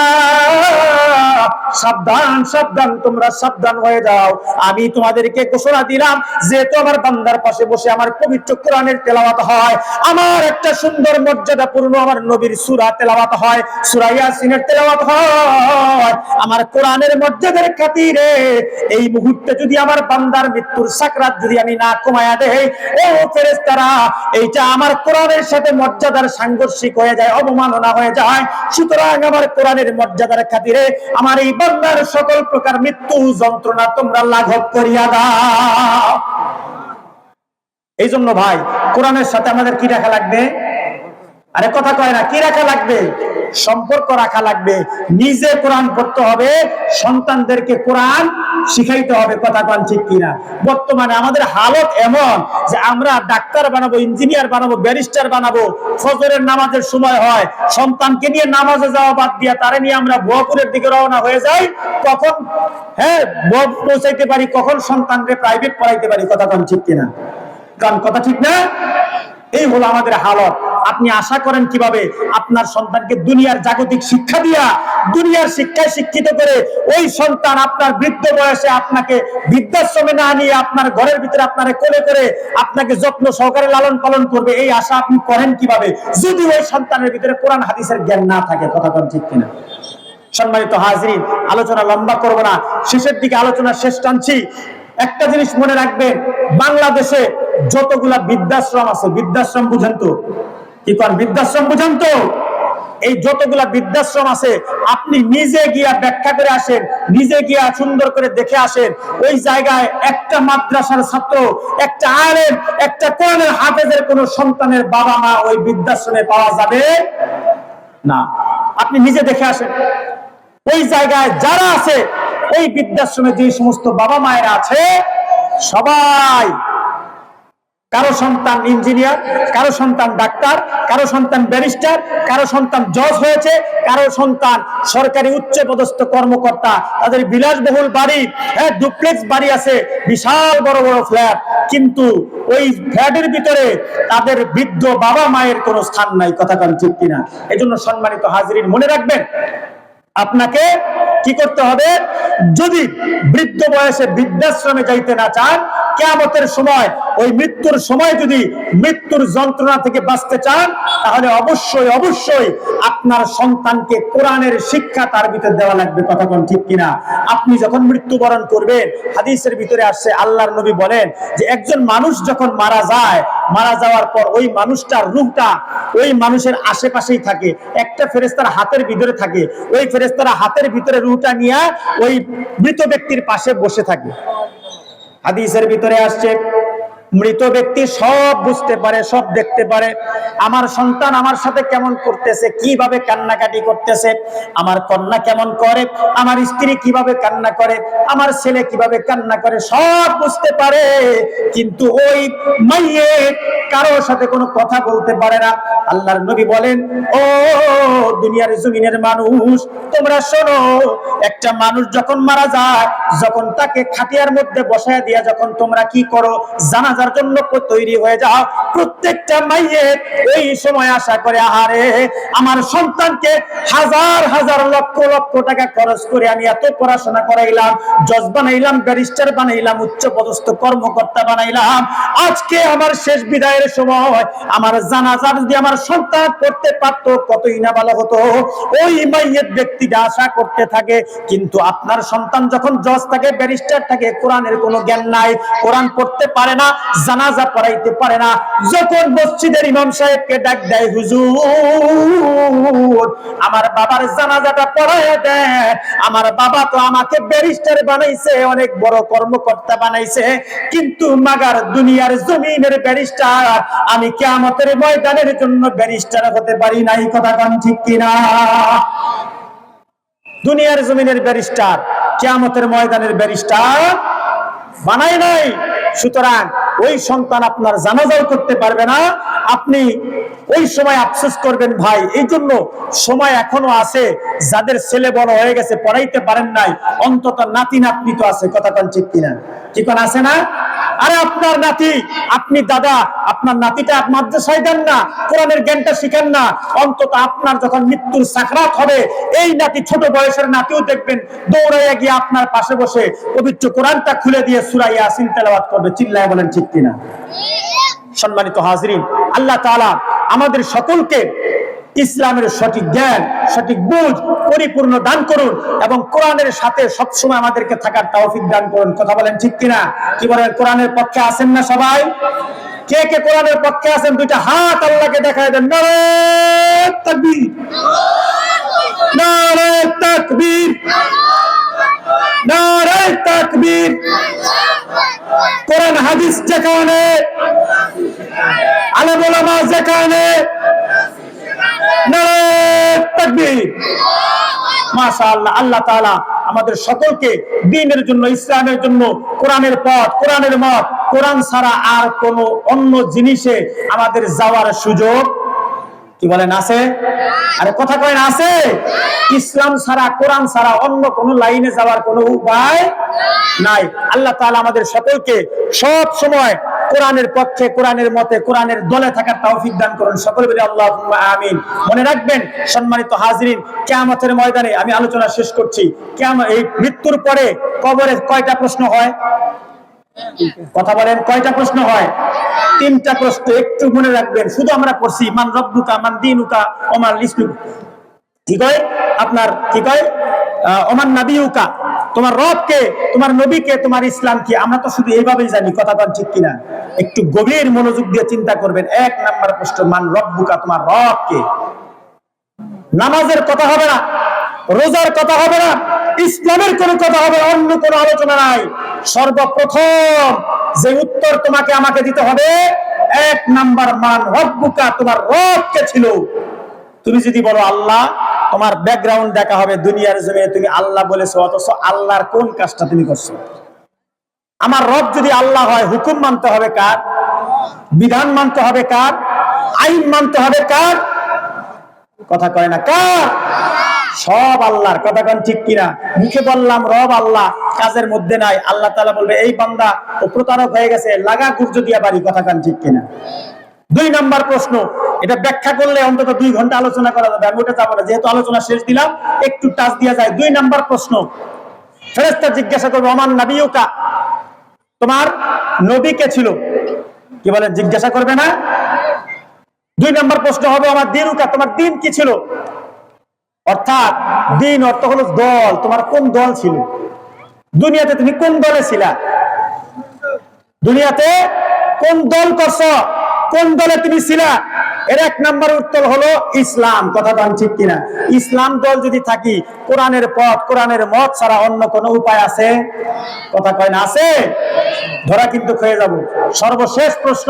সাবধান সাবধান, তোমরা সাবধান হয়ে যাও, আমি তোমাদেরকে ঘোষণা দিলাম যে তোমার বান্দার পাশে বসে আমার পবিত্র কোরআনের তেলাওয়াত হয়, আমার একটা সুন্দর মর্যাদাপূর্ণ আমার নবীর সূরা তেলাওয়াত হয়, সূরা ইয়াসিনের তেলাওয়াত হয়, আমার কোরআনের মর্যাদার খাতিরে এই মুহূর্তে যদি আমার বান্দার মৃত্যুর সাকরাত যদি আমি না কমায়া দেই, ও ফেরেশতারা, এইটা আমার কোরআনের সাথে মর্যাদার সাংঘর্ষিক হয়ে যায়, অবমাননা হয়ে যায়, সুতরাং আমার কোরআনের মর্যাদার খাতিরে আমার এই বান্দার সকল প্রকার মৃত্যু যন্ত্রণা তোমরা লাঘব করিয়া দাও। এই জন্য ভাই, কোরআনের সাথে আমাদের কি রাখা লাগবে? আরে কথা কয় না, কি রাখা লাগবে? সম্পর্ক রাখা লাগবে। নিজে কোরআন পড়তে হবে, সন্তানদেরকে কোরআন শিখাইতে হবে। কথা কন ঠিক কিনা? বর্তমানে আমাদের হালত এমন যে আমরা ডাক্তার বানাবো, ইঞ্জিনিয়ার বানাবো, ব্যারিস্টার বানাবো, ফজরের নামাজের সময় হয়, সন্তানকে নিয়ে নামাজে যাওয়া বাদ দিয়া তারে নিয়ে আমরা ভুয়াপুরের দিকে রওনা হয়ে যাই, কখন ভুয়া পৌঁছাইতে পারি, কখন সন্তানকে প্রাইভেট পড়াইতে পারি। কথা কন ঠিক কিনা? কারণ কথা ঠিক না? এই হলো আমাদের হালত। আপনি আশা করেন কিভাবে আপনার সন্তানকে দুনিয়ার জাগতিক শিক্ষা দিয়া, দুনিয়ার শিক্ষায় শিক্ষিত করে ওই সন্তান আপনার বৃদ্ধ বয়সে আপনাকে বৃদ্ধাশ্রমে না নিয়ে আপনার ঘরের ভিতরে আপনারে কোলে করে আপনাকে যত্ন সহকারে লালন পালন করবে, এই আশা আপনি করেন কিভাবে যদি ওই সন্তানের ভিতরে কোরআন হাদিসের জ্ঞান না থাকে? কথা বলেন ঠিক কিনা? সম্মানিত হাজরিন, আলোচনা লম্বা করব না, শেষের দিকে আলোচনা শেষ টানছি। একটা জিনিস মনে রাখবেন, বাংলাদেশে যতগুলা বৃদ্ধাশ্রম আছে, বৃদ্ধাশ্রম বুঝেন তো? কি কর বৃদ্ধাশ্রম বুঝেন তো? এই যতগুলা বৃদ্ধাশ্রম আছে আপনি নিজে গিয়া ব্যাখ্যা করে আসেন, নিজে গিয়া সুন্দর করে দেখে আসেন। ওই জায়গায় একটা মাদ্রাসার ছাত্র, একটা আলেম, একটা কোরআনের হাফেজের কোন সন্তানের বাবা মা ওই বৃদ্ধাশ্রমে পাওয়া যাবে না। আপনি নিজে দেখে আসেন। ওই জায়গায় যারা আছে, ওই বৃদ্ধাশ্রমে যে সমস্ত বাবা মায়েরা আছে, সবাই কারো সন্তান ইঞ্জিনিয়ার, কারো সন্তান ডাক্তার, কারো সন্তান ব্যারিস্টার, কারো সন্তান জজ হয়েছে, কারো সন্তান সরকারি উচ্চ পদস্থ কর্মকর্তা, তাদের বিলাসবহুল বাড়ি, ডুপ্লেক্স বাড়ি আছে, বিশাল বড় বড় ফ্ল্যাট, কিন্তু ওই ফ্ল্যাটের ভিতরে তাদের বৃদ্ধ বাবা মায়ের কোনো স্থান নাই। কথা কারণ ঠিক কিনা? এজন্য সম্মানিত হাজিরিন, মনে রাখবেন, আপনাকে কি করতে হবে? যদি বৃদ্ধ বয়সে বৃদ্ধাশ্রমে যাইতে না চান, কিয়ামতের সময় ওই মৃত্যুর সময় যদি মৃত্যুর যন্ত্রণা থেকে বাঁচতে চান, তাহলে অবশ্যই অবশ্যই আপনার সন্তানকে কোরআনের শিক্ষা তার ভিতরে দেওয়া লাগবে। কথা কোন ঠিক কিনা? আপনি যখন মৃত্যুবরণ করবেন, হাদিসের ভিতরে আসছে, আল্লাহর নবী বলেন যে একজন মানুষ যখন মারা যায়, মারা যাওয়ার পর ওই মানুষটার রূহটা ওই মানুষের আশেপাশেই থাকে, একটা ফেরেশতার হাতের ভিতরে থাকে, ওই ফেরেশতারা হাতের ভিতরে রূহটা নিয়ে ওই মৃত ব্যক্তির পাশে বসে থাকে। হাদিসের ভিতরে আসছে, মৃত ব্যক্তি সব বুঝতে পারে, সব দেখতে পারে। আমার সন্তান আমার সাথে কেমন করতেছে, কিভাবে কান্নাকাটি করতেছে, আমার কন্যা কেমন করে, আমার স্ত্রী কিভাবে কান্না করে, আমার ছেলে কিভাবে কান্না করে, সব বুঝতে পারে। কিন্তু ওই মাইয়ের কারোর সাথে কোনো কথা বলতে পারে না। আল্লাহর নবী বলেন, ও দুনিয়ার জমিনের মানুষ, তোমরা শোনো, একটা মানুষ যখন মারা যায়, যখন তাকে খাটিয়ার মধ্যে বসায় দিয়া যখন তোমরা কি করো, জানাজার জন্য তৈরি হয়ে যাও, প্রত্যেকটা মাইয়ের এই সময় আশা করে, আহারে আমার সন্তানকে হাজার হাজার লক্ষ লক্ষ টাকা খরচ করে আমি এত পড়াশোনা করাইলাম, জজ বানাইলাম, ব্যারিস্টার বানাইলাম, উচ্চ পদস্থ কর্মকর্তা বানাইলাম, আজকে আমার শেষ বিদায়ের সময় আমার জানাজা যদি আমার সন্তান পড়তে পারতো কতই না ভালো হতো। ওই মাইয়েত ব্যক্তিটা আশা করতে থাকে, কিন্তু আপনার সন্তান যখন জজ থাকে, ব্যারিস্টার থাকে, কোরআনের কোনো জ্ঞান নাই, কোরআন পড়তে পারে না, জানাজা পড়াইতে পারে না, যখন মসজিদের ইমাম সাহেবকে ডাক দেয়, হুজুর আমার বাবার জানাজাটা পড়াইয়া দেন, আমার বাবা তো আমাকে ব্যারিস্টার বানাইছে, অনেক বড় কর্মকর্তা বানাইছে, কিন্তু মাগার দুনিয়ার জমিনের ব্যারিস্টার, আমি কিয়ামতের ময়দানের জন্য ব্যারিস্টার হতে পারি নাই। কথা কোন ঠিক কিনা? দুনিয়ার জমিনের ব্যারিস্টার, কিয়ামতের ময়দানের ব্যারিস্টার বানাই নাই। সুতরাং ওই সন্তান আপনার জানাজাও করতে পারবে না, আপনি ওই সময় আফসোস করবেন ভাই। এই জন্য সময় এখনো আছে, যাদের ছেলে বড় হয়ে গেছে পড়াইতে পারেন নাই, অন্তত নাতি নাতনি তো আছে। কথা কোন ঠিক কিনা? কি কোন আছে না? আরে আপনার নাতি, আপনি দাদা, আপনার নাতিটা মাদ্রাসায় দেন না, কোরআনের জ্ঞানটা শিখেন না, অন্তত আপনার যখন মৃত্যুর সাকরাত হবে, এই নাতি, ছোট বয়সের নাতিও দেখবেন দৌড়াইয়া গিয়ে আপনার পাশে বসে পবিত্র কোরআনটা খুলে দিয়ে সূরা ইয়াসিন তেলাওয়াত করবে। চিল্লায় বলেন ঠিক কিনা? সম্মানিত হাজরিন, আল্লাহ তাআলা আমাদের সকলকে ইসলামের সঠিক জ্ঞান, সঠিক বুঝ পরিপূর্ণ দান করুন এবং কোরআনের সাথে সবসময় আমাদেরকে থাকার তৌফিক দান করুন। কথা বলেন ঠিক কিনা? কি বলেন? কোরআনের পক্ষে আছেন না সবাই? কে কে কোরআনের পক্ষে আছেন দুইটা হাত আল্লাহকে দেখায় দেন। নারে তাকবীর, নারে তাকবীর, নারে তাকবীর। কোরআন হাদিস যেখানে, আলেম ওলামা যেখানে, নারে তাকবীর। মাশাআল্লাহ। আল্লাহ তাআলা আমাদের সকলকে দ্বীনের জন্য, ইসলামের জন্য কোরআনের পথ, কোরআনের মত, কোরআন ছাড়া আর কোন অন্য জিনিসে আমাদের যাওয়ার সুযোগ, কি বলেন, আছে? আরে কথা কয় না, আছে? ইসলাম ছাড়া, কোরআন ছাড়া অন্য কোন লাইনে যাওয়ার কোনো উপায় নাই। আল্লাহ তাআলা আমাদের সকলকে সব সময় কোরআনের পক্ষে, কোরআনের মতে, কোরআনের দলে থাকার তৌফিক দান করুন। সকলে বলি আল্লাহুম্মা আমিন। মনে রাখবেন সম্মানিত হাজরিন, কিয়ামতের ময়দানে, আমি আলোচনা শেষ করছি, এই মৃত্যুর পরে কবরে কয়টা প্রশ্ন হয়? কথা বলেন, কয়টা প্রশ্ন হয়? তিনটা প্রশ্ন। একটু মনে রাখবেন, শুধু আমরা পড়ছি মান রব্বুকা, মান দীনুকা, ওমান ইসলামুকা। কি কয় আপনার? কি কয়? ওমান নাবিয়ুকা, তোমার রব কে, তোমার নবী কে, তোমার ইসলাম কি? আমরা তো শুধু এইভাবেই জানি। কথা বলেন ঠিক কিনা? একটু গভীর মনোযোগ দিয়ে চিন্তা করবেন। এক নাম্বার প্রশ্ন, মান রব্বুকা, তোমার রব কে। নামাজের কথা হবে না, রোজার কথা হবে না, ইসলামের কোন কথা হবে, অন্য কোন আলোচনা নাই। সর্বপ্রথম যে উত্তর তোমাকে আমাকে দিতে হবে, এক নাম্বার, মান রব্বুকা, তোমার রব কে ছিল। তুমি যদি বলো আল্লাহ, তোমার ব্যাকগ্রাউন্ড দেখা হবে, দুনিয়ার জমিনে তুমি আল্লাহ বলেছো, অথচ আল্লাহর কোন কাজটা তুমি করছো। আমার রব যদি আল্লাহ হয়, হুকুম মানতে হবে কার? বিধান মানতে হবে কার? আইন মানতে হবে কার? কথা কয় না, কার? সব আল্লাহর। কথা কোন ঠিক কিনা? মুখে বললাম রব আল্লাহ, কাজের মধ্যে নাই। আল্লাহ তাআলা বলবে এই বান্দা ও প্রতারক হয়ে গেছে, লাগা গুর্জ দিয়া বাড়ি। কথা কোন ঠিক কিনা? দুই নাম্বার প্রশ্ন, এটা ব্যাখ্যা করলে অন্তত 2 ঘন্টা আলোচনা করা যাবে, আমি ওটা যাবো না, যেহেতু আলোচনা শেষ দিলাম, একটু টাচ দিয়া যায়। 2 নাম্বার প্রশ্ন, ফেরেশতা জিজ্ঞাসা করবে ওমান নাবিয়ুকা, তোমার নবী কে ছিল। কি বলেন? জিজ্ঞাসা করবে না? 2 নাম্বার প্রশ্ন হবে আমার দীনুকা, তোমার দিন কি ছিল। অর্থাৎ দিন অর্থ হলো দল, তোমার কোন দল ছিল, দুনিয়াতে তুমি কোন দলে ছিলা, দুনিয়াতে কোন দল করছো, কোন দলে তুমি ছিলা। এর 1 নাম্বার উত্তর হলো ইসলাম। কথা বলেন ঠিক কিনা? ইসলাম দল যদি থাকি, কোরআনের পথ, কোরআনের মত ছাড়া অন্য কোনো উপায় আছে? কথা কয় না, আছে? ধরা কিন্তু খেয়ে যাব। সর্বশেষ প্রশ্ন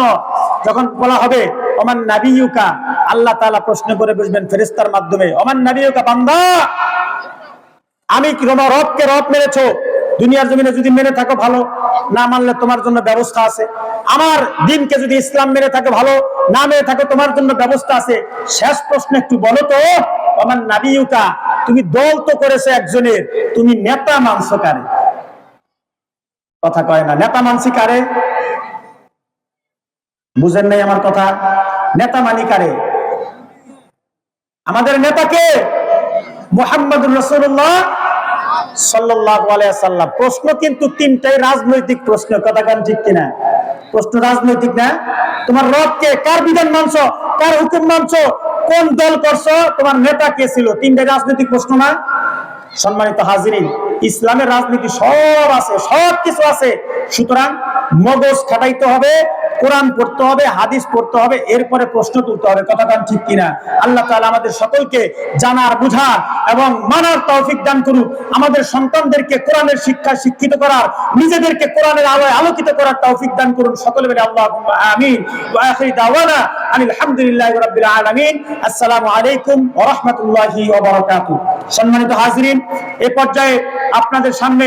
যখন বলা হবে ওমান নাবিয়ুকা, আল্লাহ তাআলা প্রশ্ন করে বসবেন ফেরেশতার মাধ্যমে, ওমান নাবিয়ুকা, বান্দা আমি কি তোমার রবকে রব মেনেছো? দুনিয়ার জমিনে যদি মেনে থাকো ভালো, না মানলে তোমার জন্য ব্যবস্থা আছে। আমার দিনকে যদি ইসলাম মেনে থাকে ভালো, না মেনে থাকে তোমার জন্য ব্যবস্থা আছে। শেষ প্রশ্ন একটু বলো তো, আমার নাবিয়ুকা, তুমি দল তো করেছো একজনের, তুমি নেতা মানছো কারে? কথা কয় না, নেতা মানছি কারে? বুঝেন নাই আমার কথা? নেতা মানি কারে? আমাদের নেতাকে মুহাম্মদুর রাসূলুল্লাহ সাল্লাল্লাহু আলাইহি সাল্লাম। প্রশ্ন কিন্তু তিনটাই রাজনৈতিক প্রশ্ন, কথা কান ঠিক কিনা? প্রশ্ন রাজনৈতিক না? তোমার রবকে, কার বিধান মানছো, কার হুকুম মানছো, কোন দল করছো, তোমার নেতা কে ছিল, তিনটাই রাজনৈতিক প্রশ্ন না? সম্মানিত হাজিরিন, ইসলামের রাজনীতি সব আছে, সব কিছু আছে। সুতরাং মগজ খাটাইতে হবে, কোরআন পড়তে হবে, হাদিস পড়তে হবে, এরপরে প্রশ্ন তুলতে হবে। কথাটা ঠিক কিনা? আল্লাহ তাআলা আমাদের সকলকে জানার, বুঝার এবং মানার তৌফিক দান করুন। আমাদের সন্তানদেরকে কোরআনের শিক্ষায় শিক্ষিত করার, নিজেদেরকে কোরআনের আলোয় আলোকিত করার তৌফিক দান করুন। সকলে বলে আল্লাহুম্মা আমিন। ওয়া আখিরু দাওয়ানা আনিল হামদুলিল্লাহি রাব্বিল আলামিন। আসসালামু আলাইকুম ওয়া রাহমাতুল্লাহি ওয়া বারাকাতুহু। সম্মানিত হাজিরিন, এই পর্যায়ে আপনাদের সামনে